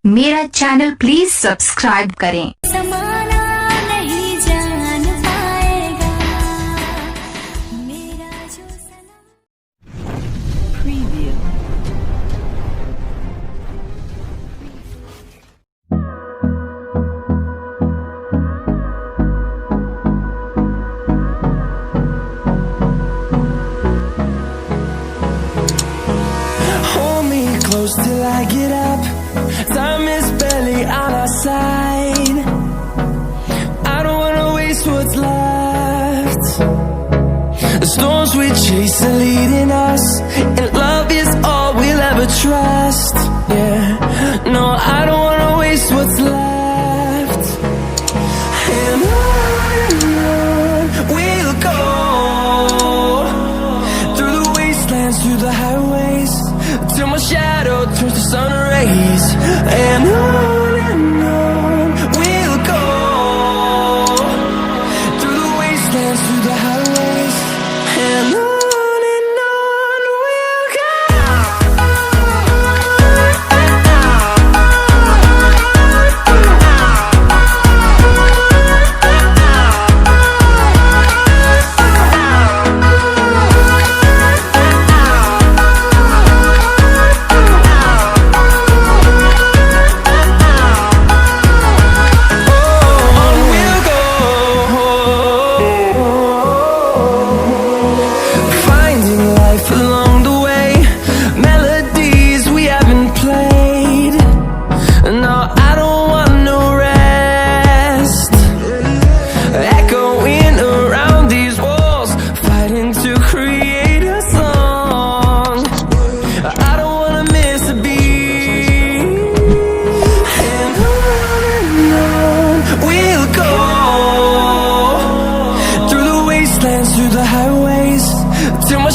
मेरा channel please subscribe करें। समाना नहीं जान पाएगा मेरा जो सनम। Preview. Hold me close till I get up. Time is barely on our side. I don't wanna waste what's left. The storms we chase are leading us, and love is all we'll ever trust. Yeah, no, I don't wanna waste what's left. And on we'll go, through the wastelands, through the highways, till my shadow turns to sun rays. And on we'll go, through the wastelands, through the highways. And on we'll go. Through the highways, till my